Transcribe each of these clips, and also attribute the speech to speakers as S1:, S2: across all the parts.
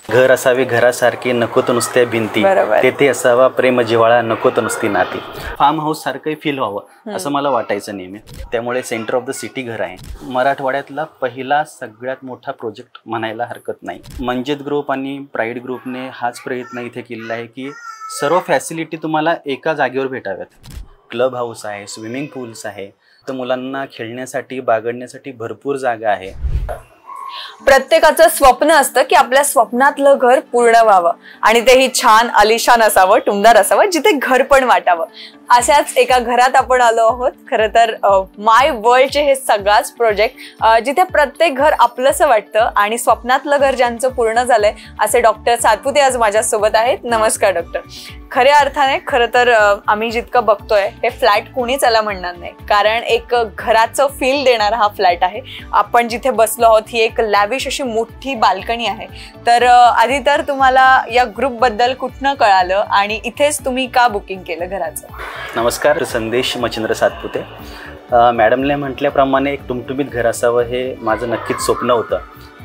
S1: घर असावे घरासारखे, नको तर नुसत्या भिंती, तेथे असावा प्रेम जिव्हाळा, नको तर नुसती नाती. फार्म हाऊस सारखं फील व्हावं असं मला वाटायचं नेहमी. त्यामुळे सेंटर ऑफ द सिटी घर आहे. मराठवाड्यातला पहिला सगळ्यात मोठा प्रोजेक्ट म्हणायला हरकत नाही. मंजित ग्रुप आणि प्राईड ग्रुपने हाच प्रयत्न इथे केलेला आहे की सर्व फॅसिलिटी तुम्हाला एका जागेवर भेटाव्यात. क्लब हाऊस आहे, स्विमिंग पूल्स आहे, तर मुलांना खेळण्यासाठी बागडण्यासाठी भरपूर जागा आहे.
S2: प्रत्येकाचं स्वप्न असतं की आपल्या स्वप्नातलं घर पूर्ण व्हावं आणि तेही छान आलिशान असावं, टुमदार असावं, जिथे घर पण वाटावं. अशाच एका घरात आपण आलो आहोत. खरं तर माय वर्ल्डचे हे सगळाच प्रोजेक्ट जिथे प्रत्येक घर आपलंसं वाटतं आणि स्वप्नातलं घर ज्यांचं पूर्ण झालंय असे डॉक्टर सातपुते आज माझ्यासोबत आहेत. नमस्कार डॉक्टर. खऱ्या अर्थाने खरं तर आम्ही जितकं बघतोय हे फ्लॅट कोणीच याला म्हणणार नाही, कारण एक घराचं फील देणारा हा फ्लॅट आहे. आपण जिथे बसलो आहोत ही एक लॅविश अशी मोठी बाल्कनी आहे. तर आधी तर तुम्हाला या ग्रुप बद्दल कुठनं कळालं आणि इथेच तुम्ही का बुकिंग केलं घराचं?
S1: नमस्कार, संदेश मच्छिंद्र सातपुते. मॅडमने म्हटल्याप्रमाणे एक टुमटुमीत घर असावं हे माझं नक्कीच स्वप्न होतं.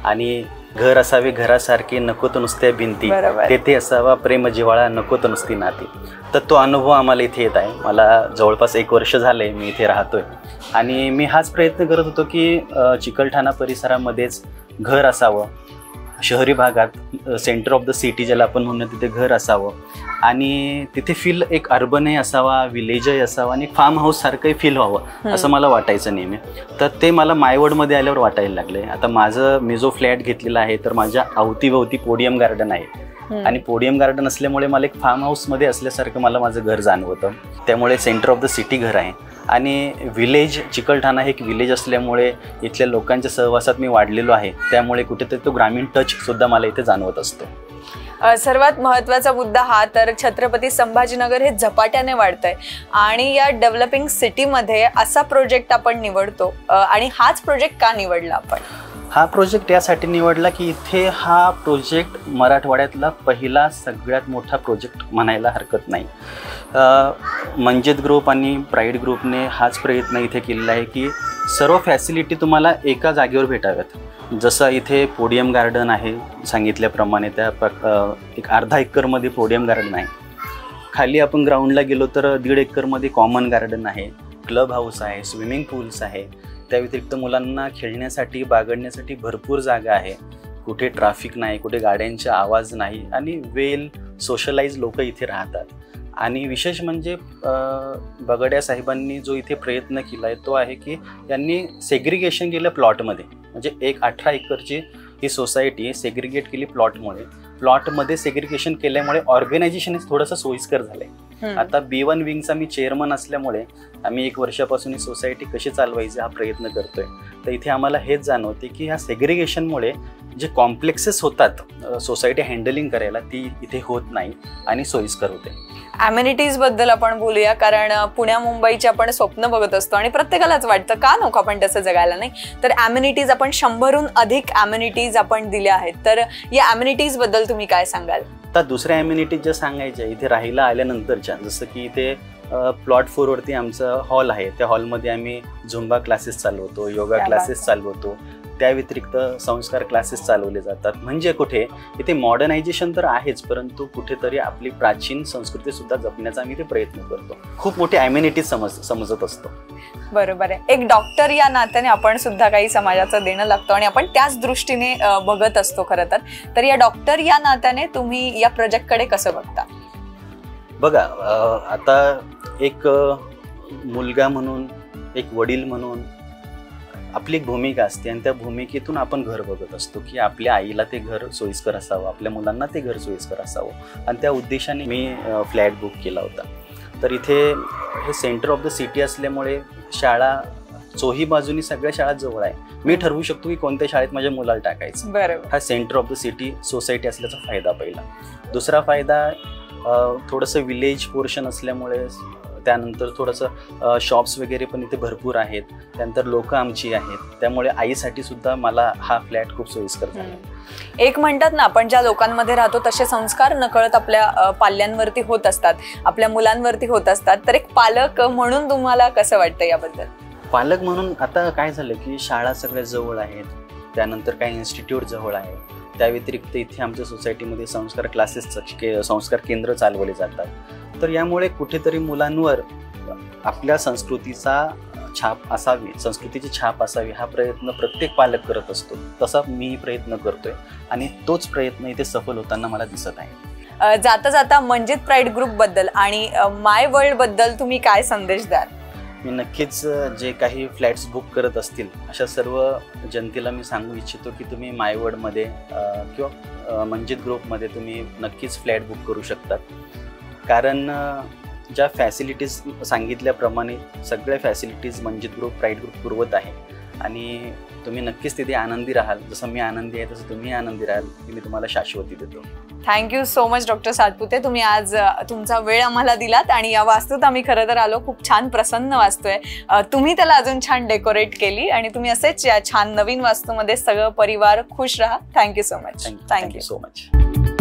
S1: आणि घर असावे घरासारखे, नको तर नुसत्या भिंती, तेथे असावा प्रेम जिव्हाळा, नको तर नुसती नाती. तर तो अनुभव आम्हाला इथे येत आहे. मला जवळपास 1 वर्ष झाले मी इथे राहतोय आणि मी हाच प्रयत्न करत होतो की चिकलठाणा परिसरामध्येच घर असावं, शहरी भागात सेंटर ऑफ द सिटी ज्याला आपण म्हणून तिथे घर असावं आणि तिथे फील एक अर्बनही असावा, विलेजही असावा आणि फार्म हाऊस सारखंही फील व्हावं असं मला वाटायचं नेहमी. तर ते मला मायवर्डमध्ये आल्यावर वाटायला लागले. आता मी जो फ्लॅट घेतलेला आहे तर माझ्या अवतीभवती पोडियम गार्डन आहे आणि पोडियम गार्डन असल्यामुळे मला एक फार्म हाऊसमध्ये असल्यासारखं मला माझं घर जाणवतं. त्यामुळे सेंटर ऑफ द सिटी घर आहे आणि विलेज चिकलठाणा हे एक विलेज असल्यामुळे इथल्या लोकांच्या सहवासात मी वाढलेलो आहे. त्यामुळे कुठेतरी तो ग्रामीण टच सुद्धा मला इथे जाणवत असतो.
S2: सर्वात महत्त्वाचा मुद्दा हा तर छत्रपती संभाजीनगर हे झपाट्याने वाढतंय आणि या डेव्हलपिंग सिटीमध्ये असा प्रोजेक्ट आपण निवडतो. आणि हाच प्रोजेक्ट का निवडला आपण?
S1: हा प्रोजेक्ट यासाठी निवडला की इथे हा प्रोजेक्ट मराठवाड्यातला पहिला सगळ्यात मोठा प्रोजेक्ट म्हणायला हरकत नाही. मंजित ग्रुप आणि प्राईड ग्रुपने हाच प्रयत्न इथे केलेला आहे की सर्व फॅसिलिटी तुम्हाला एका जागेवर भेटाव्यात. जसं इथे पोडियम गार्डन आहे सांगितल्याप्रमाणे, त्या एक अर्धा एकरमध्ये पोडियम गार्डन आहे. खाली आपण ग्राउंडला गेलो तर 1.5 एकरमध्ये कॉमन गार्डन आहे, क्लब हाऊस आहे, स्विमिंग पूल्स आहे. त्या व्यतिरिक्त मुलांना खेळण्यासाठी बागडण्यासाठी भरपूर जागा आहे. कुठे ट्रॅफिक नाही, कुठे गाड्यांचा आवाज नाही आणि वेल सोशलाइज लोक इथे राहतात. आणि विशेष म्हणजे बगड्या साहेबांनी जो इथे प्रयत्न केला आहे तो आहे की यांनी सेग्रिगेशन केलं प्लॉटमध्ये. म्हणजे एक 18 एकरची ही सोसायटी सेग्रिगेट केली प्लॉटमध्ये सेग्रिगेशन केल्यामुळे ऑर्गनायझेशन थोडंसं सोयीस्कर झालंय. आता B1 विंगचा मी चेअरमन असल्यामुळे आम्ही 1 वर्षापासून ही सोसायटी कशी चालवायची हा प्रयत्न करतोय. तर इथे आम्हाला हेच जाणवते की ह्या सेग्रिगेशनमुळे जे कॉम्प्लेक्सेस होतात सोसायटी हँडलिंग करायला ती इथे होत नाही आणि सोयीस्कर होते.
S2: ॲम्युनिटीज बद्दल आपण बोलूया, कारण पुण्या मुंबईचे आपण स्वप्न बघत असतो आणि प्रत्येकालाच वाटतं का नको आपण तसं जगायला नाही. तर ॲम्युनिटीज आपण 100हून अधिक ॲम्युनिटीज आपण दिल्या आहेत. तर या ॲम्युनिटीज बद्दल तुम्ही काय सांगाल?
S1: आता दुसऱ्या ॲम्युनिटीज ज्या सांगायच्या इथे राहायला आल्यानंतरच्या, जसं की इथे प्लॉट 4 वरती आमचं हॉल आहे. त्या हॉलमध्ये आम्ही झुंबा क्लासेस चालवतो, योगा क्लासेस चालवतो, त्या व्यतिरिक्त संस्कार क्लासेस चालवले जातात. म्हणजे कुठे इथे मॉडर्नायझेशन तर आहेच, परंतु कुठेतरी आपली प्राचीन संस्कृती सुद्धा जपण्याचा आम्ही ते प्रयत्न करतो. खूप मोठी ॲम्युनिटीज समजत असतो.
S2: बरोबर आहे. एक डॉक्टर या नात्याने आपण सुद्धा काही समाजाचं देणं लागतो आणि आपण त्याच दृष्टीने बघत असतो खरं तर या डॉक्टर या नात्याने तुम्ही या प्रोजेक्टकडे कसं बघता?
S1: बघा, आता एक मुलगा म्हणून, एक वडील म्हणून आपली एक भूमिका असते आणि त्या भूमिकेतून आपण घर बघत असतो की आपल्या आईला ते घर सोयीस्कर असावं, आपल्या मुलांना ते घर सोयीस्कर असावं. आणि त्या उद्देशाने मी फ्लॅट बुक केला होता. तर इथे हे सेंटर ऑफ द सिटी असल्यामुळे शाळा चोही बाजूनी सगळ्या शाळा जवळ आहे. मी ठरवू शकतो की कोणत्या शाळेत माझ्या मुलाला टाकायचं. हा centre of the city society असल्याचा फायदा पहिला. दुसरा फायदा थोडंसं विलेज पोर्शन असल्यामुळे त्यानंतर थोडंसं शॉप्स वगैरे पण इथे भरपूर आहेत. त्यानंतर लोक आमची आहेत, त्यामुळे आईसाठी सुद्धा मला हा फ्लॅट खूप सोयीस्कर झाला.
S2: एक म्हणतात ना, आपण ज्या लोकांमध्ये राहतो तसे संस्कार नकळत आपल्या पाल्यांवरती होत असतात, आपल्या मुलांवरती होत असतात. तर एक पालक म्हणून तुम्हाला कसं वाटतं याबद्दल?
S1: पालक म्हणून आता काय झालं की शाळा सगळ्या जवळ आहेत, त्यानंतर काही इन्स्टिट्यूट जवळ आहे, त्या व्यतिरिक्त इथे आमच्या सोसायटीमध्ये संस्कार क्लासेसचं संस्कार केंद्र चालवले जातात. तर यामुळे कुठेतरी मुलांवर आपल्या संस्कृतीचा छाप असावी, संस्कृतीची छाप असावी हा प्रयत्न प्रत्येक पालक करत असतो. तसा मी प्रयत्न करतोय आणि तोच प्रयत्न इथे सफल होताना मला दिसत आहे.
S2: जाता जाता मंजित प्राईड ग्रुप बद्दल आणि माय वर्ल्ड बद्दल तुम्ही काय संदेश द्याल?
S1: मी नक्कीच जे काही फ्लॅट्स बुक करत असतील अशा सर्व जनतेला मी सांगू इच्छितो की तुम्ही माय वर्ल्डमध्ये किंवा मंजित ग्रुपमध्ये तुम्ही नक्कीच फ्लॅट बुक करू शकतात. कारण ज्या फॅसिलिटीज सांगितल्याप्रमाणे सगळ्या facilities Manjit group pride group पुरवत आहे आणि तुम्ही नक्कीच तिथे आनंदी राहाल. जसं मी आनंदी आहे तसं तुम्ही आनंदी राहाल ही मी तुम्हाला शाश्वती देतो.
S2: Thank you so much doctor Satpute, तुम्ही आज तुमचा वेळ आम्हाला दिलात आणि या वास्तूत आम्ही खरं तर आलो, खूप छान प्रसन्न वास्तू आहे. तुम्ही त्याला अजून छान डेकोरेट केली आणि तुम्ही असेच या छान नवीन वास्तूमध्ये सगळं परिवार खुश राहा. Thank you so much.
S1: Thank you so much.